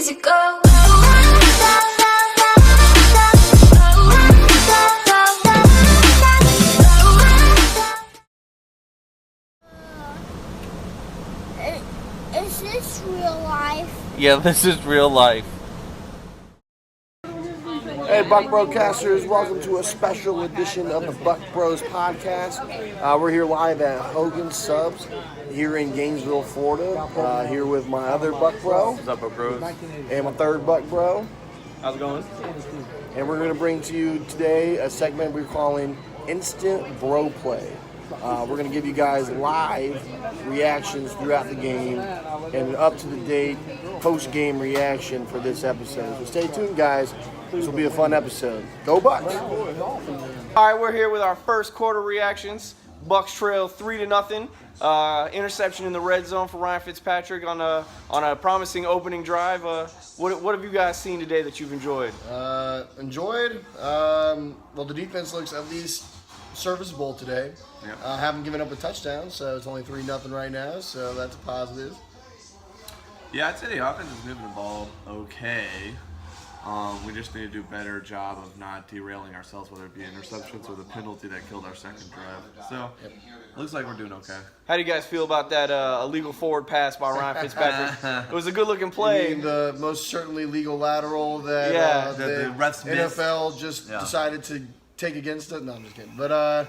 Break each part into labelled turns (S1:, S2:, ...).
S1: to go.
S2: Is this real life?
S3: Yeah, this is real life.
S4: Hey, Buc Broadcasters, welcome to a special edition of the Buc Bros podcast. We're here live at Hogan's Subs here in Gainesville, Florida. Here with my other Buc Bro.
S3: What's up, Buc Bros?
S4: And my third Buc Bro.
S3: How's it going?
S4: And we're going to bring to you today a segment we're calling Instant Bro Play. We're going to give you guys live reactions throughout the game and an up-to-the-date post-game reaction for this episode. So stay tuned, guys. This will be a fun episode. Go Bucs!
S3: All right, we're here with our first quarter reactions. Bucs trail 3-0. Interception in the red zone for Ryan Fitzpatrick on a promising opening drive. What have you guys seen today that you've enjoyed?
S4: Well, the defense looks at least serviceable today.
S3: Yep.
S4: Haven't given up a touchdown, so it's only 3-0 right now, so that's a positive.
S5: Yeah, I'd say the offense is moving the ball okay. We just need to do a better job of not derailing ourselves, whether it be interceptions or the penalty that killed our second drive. So, looks like we're doing okay.
S3: How do you guys feel about that illegal forward pass by Ryan Fitzpatrick? It was a good-looking play.
S4: You mean the most certainly legal lateral that
S5: the refs missed.
S4: NFL just decided to take against it? No, I'm just kidding. But,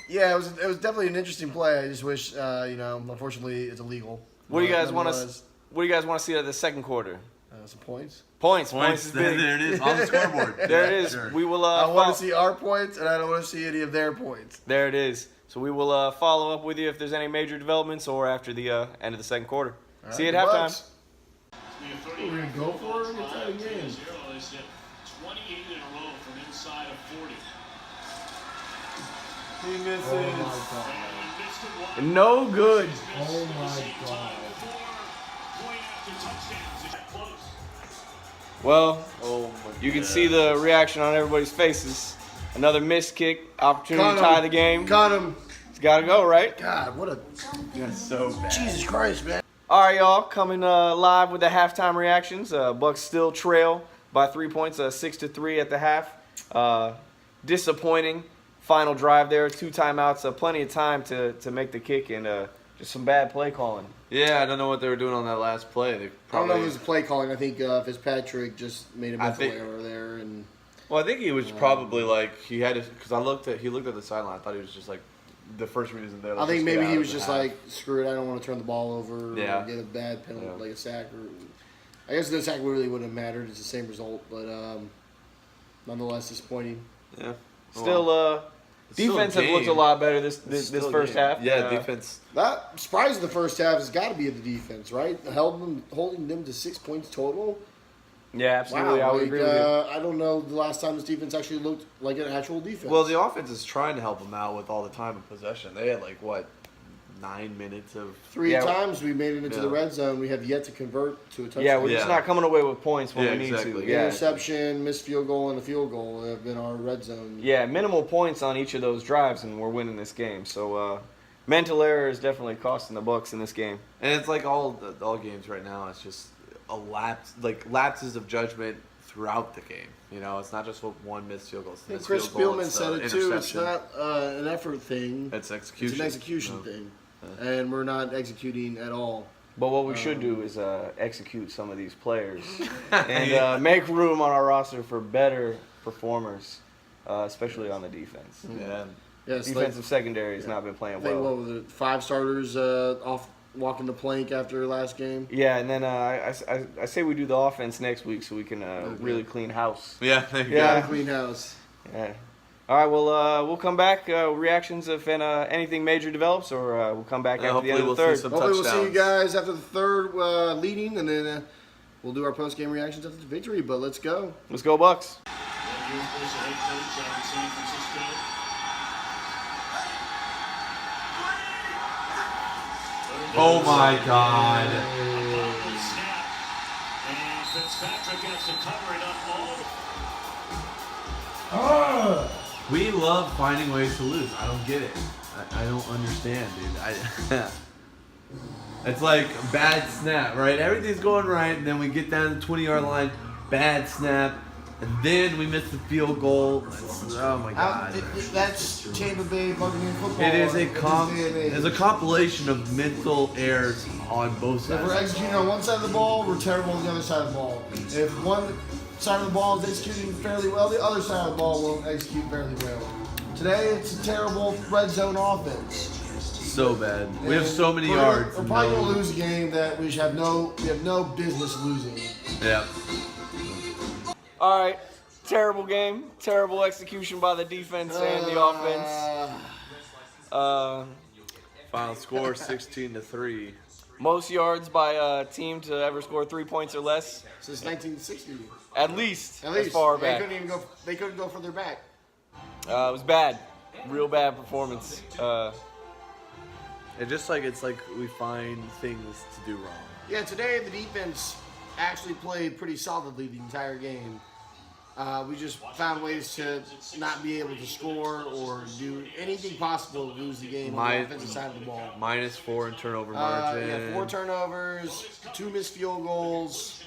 S4: yeah, it was definitely an interesting play. I just wish, unfortunately, it's illegal.
S3: What do you guys want to see out of the second quarter?
S4: Some points.
S3: Points is big.
S5: There it is on the scoreboard.
S3: There it is.
S5: Sure.
S3: We will.
S4: I want to see our points, and I don't want to see any of their points.
S3: There it is. So we will follow up with you if there's any major developments or after the end of the second quarter.
S4: All
S3: See you
S4: right,
S3: at halftime.
S4: We're gonna go for it. It's out of game.
S6: 28 in a row from inside of 40.
S3: He misses.
S4: Oh
S3: No good.
S4: Oh my god.
S3: Well, you can see the reaction on everybody's faces. Another missed kick, opportunity to tie the game.
S4: Got him.
S3: It's got to go, right?
S4: God, what a...
S5: That's so bad.
S4: Jesus Christ, man.
S3: All right, y'all, coming live with the halftime reactions. Bucs still trail by 3 points, 6-3 at the half. Disappointing final drive there. 2 timeouts, plenty of time to make the kick, and just some bad play calling.
S5: Yeah, I don't know what they were doing on that last play.
S4: I don't know if it was play calling. I think Fitzpatrick just made a mental error there, and
S5: Well, I think he was probably like he had to because he looked at the sideline. I thought he was just like the first reason there.
S4: I think maybe he was just like, screw it, I don't want to turn the ball over or get a bad penalty like a sack. Or I guess the sack really wouldn't have mattered. It's the same result, but nonetheless disappointing.
S5: Yeah.
S3: Still, defense has looked a lot better this first half.
S5: Yeah, defense.
S4: That surprise in the first half has got to be the defense, right? Holding them to 6 points total.
S3: Yeah, absolutely.
S4: Wow,
S3: I would agree with you.
S4: I don't know the last time this defense actually looked like an actual defense.
S5: Well, the offense is trying to help them out with all the time of possession. They had 9 minutes of
S4: 3 times we made it into the red zone. We have yet to convert to a touchdown.
S3: Yeah, we're just not coming away with points when we need to. Yeah.
S4: Interception, missed field goal, and a field goal have been our red zone.
S3: Yeah, minimal points on each of those drives, and we're winning this game. So mental error is definitely costing the Bucs in this game.
S5: And it's like all games right now. It's just lapses of judgment throughout the game. You know, it's not just one missed field goal.
S4: And Chris Spielman said it too. It's not an effort thing.
S5: It's execution.
S4: It's an execution thing. And we're not executing at all.
S3: But what we should do is execute some of these players and make room on our roster for better performers, especially on the defense.
S5: Yeah.
S4: Yes,
S3: defensive secondary has not been playing well.
S4: What was it, 5 starters off walking the plank after last game?
S3: Yeah, and then I say we do the offense next week so we can really clean house.
S5: Yeah, there you go.
S4: Clean house.
S3: Yeah. All right, well, we'll come back. Reactions if anything major develops, or we'll come back after the end of the third.
S4: Hopefully we'll see you guys after the third leading, and then we'll do our post-game reactions after the victory. But let's go.
S3: Let's go, Bucs.
S5: Oh my God.
S6: And Fitzpatrick gets to cover it up low.
S5: We love finding ways to lose. I don't get it. I don't understand, dude. It's like a bad snap, right? Everything's going right, and then we get down to the 20-yard line, bad snap, and then we miss the field goal. Oh my God!
S4: That's Tampa Bay Buccaneers football.
S5: It is a compilation of mental errors on both sides.
S4: If we're executing on one side of the ball, we're terrible on the other side of the ball. If one side of the ball is executing fairly well, the other side of the ball won't execute fairly well. Today, it's a terrible red zone offense.
S5: So bad. We have so many yards.
S4: We're probably going to lose a game that we have no business losing.
S5: Yeah.
S3: All right. Terrible game. Terrible execution by the defense and the offense.
S5: Final score 16-3.
S3: Most yards by a team to ever score 3 points or less.
S4: Since 1960.
S3: At least. As far back.
S4: They couldn't go further back.
S3: It was bad. Real bad performance.
S5: It's like we find things to do wrong.
S4: Yeah, today the defense actually played pretty solidly the entire game. We just found ways to not be able to score or do anything possible to lose the game on the offensive side of the ball.
S5: -4 in turnover margin.
S4: 4 turnovers, 2 missed field goals.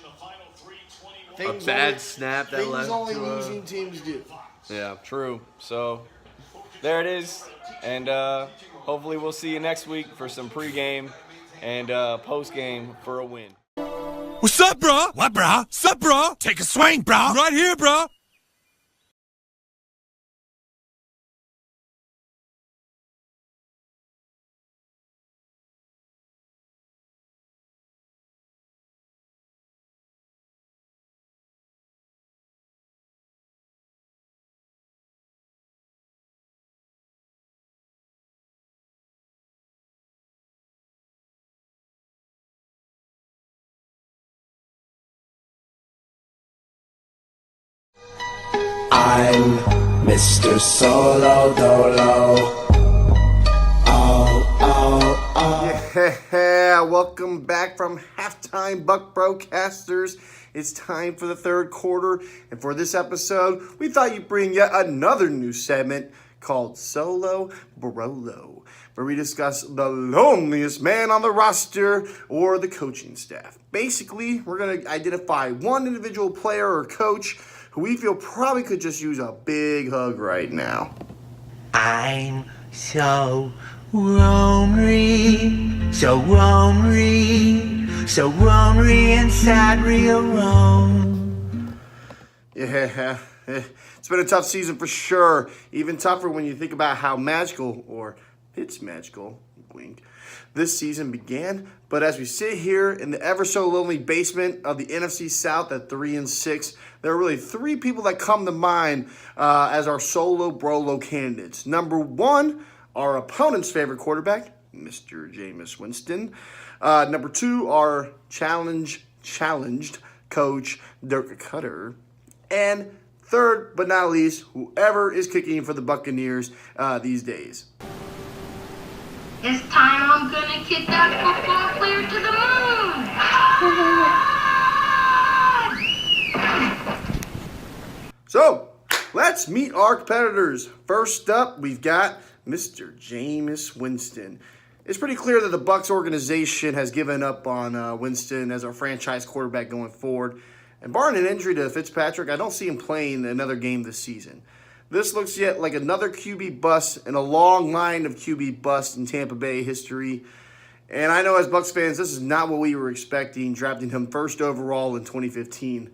S5: A bad snap that led to
S4: only losing teams do.
S3: Yeah, true. So there it is. And hopefully we'll see you next week for some pregame and postgame for a win.
S1: What's up, bro? What, bro? What's up, bro? Take a swing, bro. Right here, bro.
S7: I'm Mr. Solo Dolo.
S4: Yeah, welcome back from halftime, Buc Broadcasters. It's time for the third quarter, and for this episode, we thought you'd bring yet another new segment called Solo Brolo, where we discuss the loneliest man on the roster or the coaching staff. Basically, we're going to identify one individual player or coach who we feel probably could just use a big hug right now.
S7: I'm so lonely, so lonely, so lonely inside real Rome.
S4: Yeah, it's been a tough season for sure. Even tougher when you think about how magical, or it's magical, wink, this season began. But as we sit here in the ever so lonely basement of the NFC South at 3-6, there are really 3 people that come to mind as our Solo Brolo candidates. Number 1, our opponent's favorite quarterback, Mr. Jameis Winston. Number 2, our challenged coach, Dirk Cutter. And third, but not least, whoever is kicking for the Buccaneers these days.
S8: This time I'm gonna kick that football player to the moon!
S4: So, let's meet our competitors. First up, we've got Mr. Jameis Winston. It's pretty clear that the Bucs organization has given up on Winston as our franchise quarterback going forward. And barring an injury to Fitzpatrick, I don't see him playing another game this season. This looks yet like another QB bust in a long line of QB busts in Tampa Bay history. And I know as Bucs fans, this is not what we were expecting, drafting him first overall in 2015.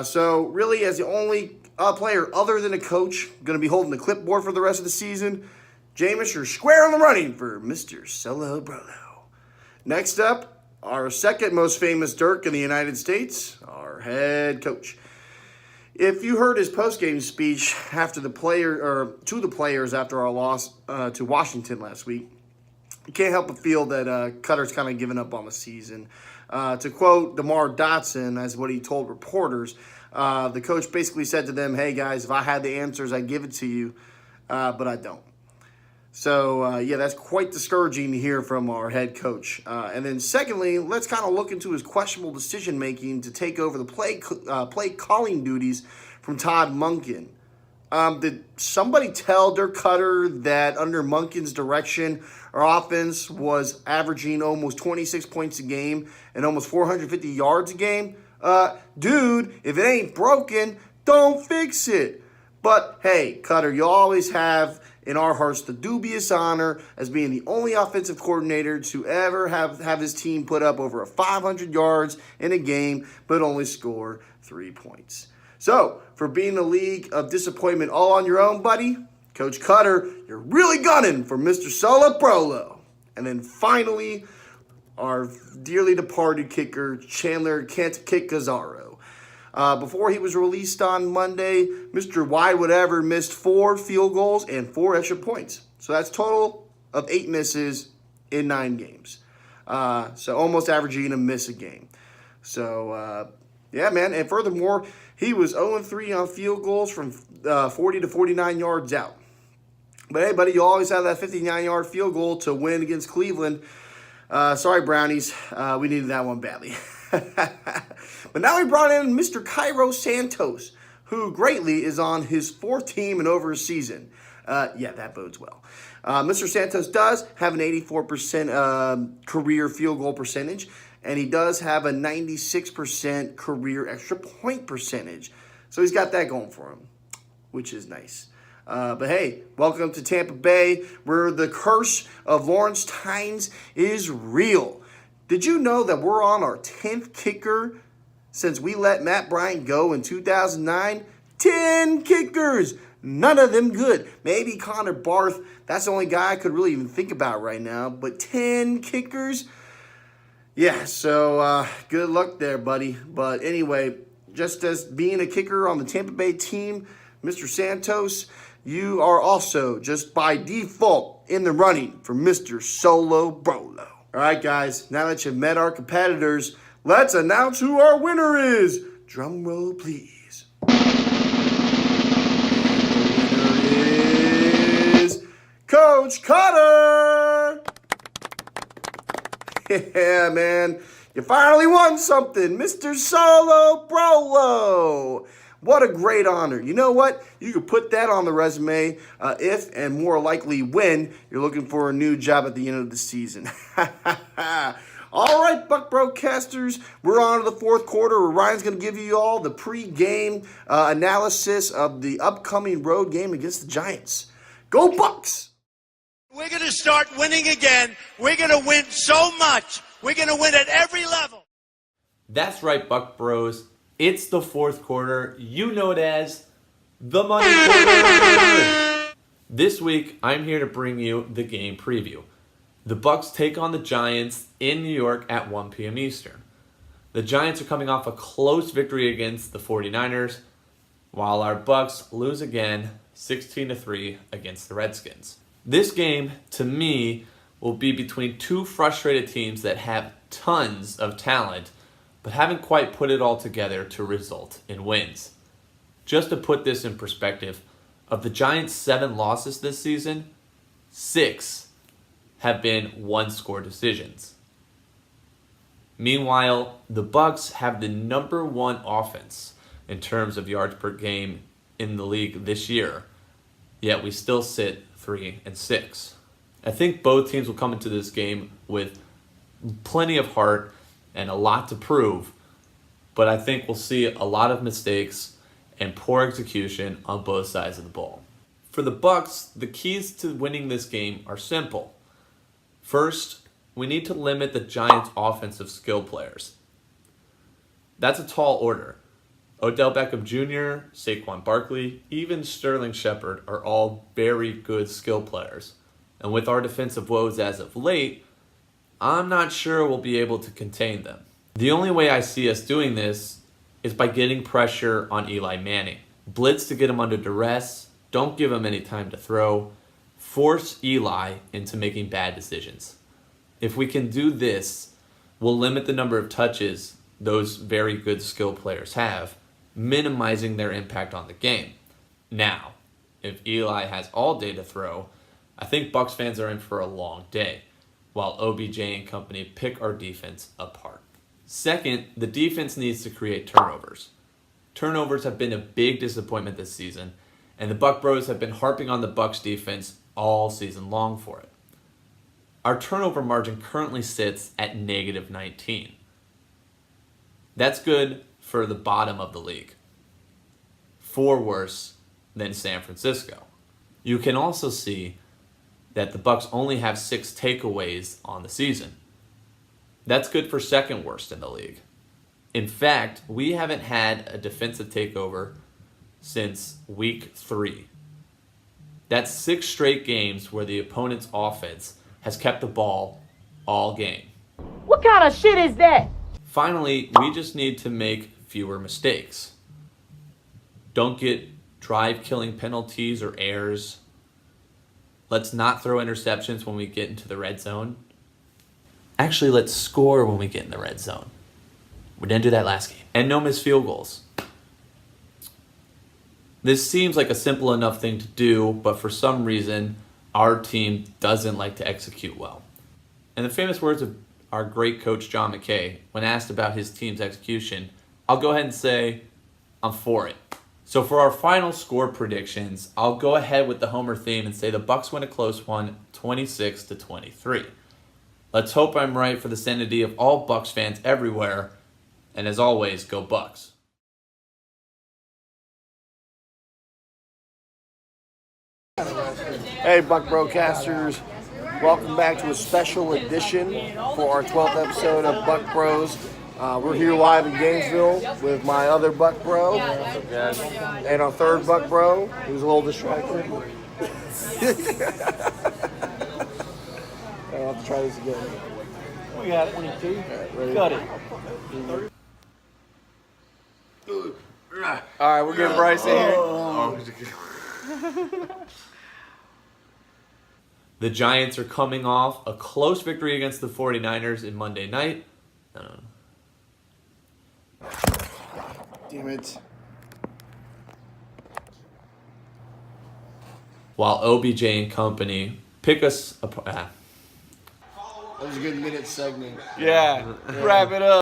S4: So really, as the only player other than a coach going to be holding the clipboard for the rest of the season, Jameis, you're square on the running for Mr. Solo Brolo. Next up, our second most famous Dirk in the United States, our head coach. If you heard his post-game speech after to the players after our loss to Washington last week, you can't help but feel that Cutter's kind of given up on the season. To quote DeMar Dotson, as what he told reporters, the coach basically said to them, "Hey guys, if I had the answers, I'd give it to you, but I don't." So, yeah, that's quite discouraging to hear from our head coach. And then secondly, let's kind of look into his questionable decision-making to take over the play calling duties from Todd Monken. Did somebody tell Dirk Cutter that under Monken's direction, our offense was averaging almost 26 points a game and almost 450 yards a game? Dude, if it ain't broken, don't fix it. But hey, Cutter, you always have in our hearts the dubious honor as being the only offensive coordinator to ever have his team put up over 500 yards in a game, but only score 3 points. So, for being a league of disappointment all on your own, buddy, Coach Cutter, you're really gunning for Mr. Solo Prolo. And then finally, our dearly departed kicker, Chandler Can't Kick Gazzaro. Before he was released on Monday, Mr. Wide Whatever missed 4 field goals and 4 extra points. So that's total of 8 misses in 9 games. So almost averaging a miss a game. So, yeah, man. And furthermore, he was 0-3 on field goals from 40 to 49 yards out. But hey, buddy, you always have that 59-yard field goal to win against Cleveland. Sorry, Brownies. We needed that one badly. But now we brought in Mr. Cairo Santos, who greatly is on his 4th team in over a season. Yeah, that bodes well. Mr. Santos does have an 84% career field goal percentage, and he does have a 96% career extra point percentage. So he's got that going for him, which is nice. But hey, welcome to Tampa Bay, where the curse of Lawrence Tynes is real. Did you know that we're on our 10th kicker since we let Matt Bryant go in 2009? 10 kickers! None of them good. Maybe Connor Barth, that's the only guy I could really even think about right now. But 10 kickers? Yeah, so good luck there, buddy. But anyway, just as being a kicker on the Tampa Bay team, Mr. Santos, you are also just by default in the running for Mr. Solo Brolo. All right, guys, now that you've met our competitors, let's announce who our winner is. Drum roll, please. The winner is Coach Cutter. Yeah, man, you finally won something, Mr. Solo Brolo. What a great honor. You know what? You could put that on the resume if and more likely when you're looking for a new job at the end of the season. All right, Buc Broadcasters, we're on to the 4th quarter where Ryan's going to give you all the pre-game analysis of the upcoming road game against the Giants. Go Bucs!
S9: We're going to start winning again. We're going to win so much. We're going to win at every level.
S10: That's right, Buc Bros. It's the 4th quarter. You know it as the Money Quarter. This week, I'm here to bring you the game preview. The Bucs take on the Giants in New York at 1 p.m. Eastern. The Giants are coming off a close victory against the 49ers, while our Bucs lose again 16-3 against the Redskins. This game, to me, will be between 2 frustrated teams that have tons of talent, but haven't quite put it all together to result in wins. Just to put this in perspective, of the Giants' 7 losses this season, 6 have been 1-score decisions. Meanwhile, the Bucs have the number 1 offense in terms of yards per game in the league this year, yet we still sit 3-6. I think both teams will come into this game with plenty of heart and a lot to prove, but I think we'll see a lot of mistakes and poor execution on both sides of the ball. For the Bucs, the keys to winning this game are simple. First, we need to limit the Giants' offensive skill players. That's a tall order. Odell Beckham Jr., Saquon Barkley, even Sterling Shepard are all very good skill players. And with our defensive woes as of late, I'm not sure we'll be able to contain them. The only way I see us doing this is by getting pressure on Eli Manning. Blitz to get him under duress, don't give him any time to throw, force Eli into making bad decisions. If we can do this, we'll limit the number of touches those very good skill players have, minimizing their impact on the game. Now, if Eli has all day to throw, I think Bucs fans are in for a long day, while OBJ and company pick our defense apart. Second, the defense needs to create turnovers. Turnovers have been a big disappointment this season, and the Buc Bros have been harping on the Bucs defense all season long for it. Our turnover margin currently sits at -19. That's good for the bottom of the league. 4 worse than San Francisco. You can also see that the Bucs only have 6 takeaways on the season. That's good for second worst in the league. In fact, we haven't had a defensive takeover since week 3. That's 6 straight games where the opponent's offense has kept the ball all game.
S11: What kind of shit is that?
S10: Finally, we just need to make fewer mistakes. Don't get drive-killing penalties or errors. Let's not throw interceptions when we get into the red zone. Actually, let's score when we get in the red zone. We didn't do that last game. And no missed field goals. This seems like a simple enough thing to do, but for some reason, our team doesn't like to execute well. In the famous words of our great coach John McKay, when asked about his team's execution, I'll go ahead and say, I'm for it. So for our final score predictions, I'll go ahead with the Homer theme and say the Bucs win a close one, 26-23. Let's hope I'm right for the sanity of all Bucs fans everywhere, and as always, go Bucs.
S4: Hey, Buc Brocasters. Welcome back to a special edition for our 12th episode of Buc Bros. We're here live in Gainesville with my other Buc Bro and our third Buc Bro, who's a little distracted. I'll have to try this again.
S3: We got 22.
S4: Ready?
S3: Cut it. All right, we're getting Bryce in here.
S10: The Giants are coming off a close victory against the 49ers in Monday night.
S4: Damn it.
S10: While OBJ and company pick us apart.
S4: That was a good minute segment.
S3: Yeah, wrap it up.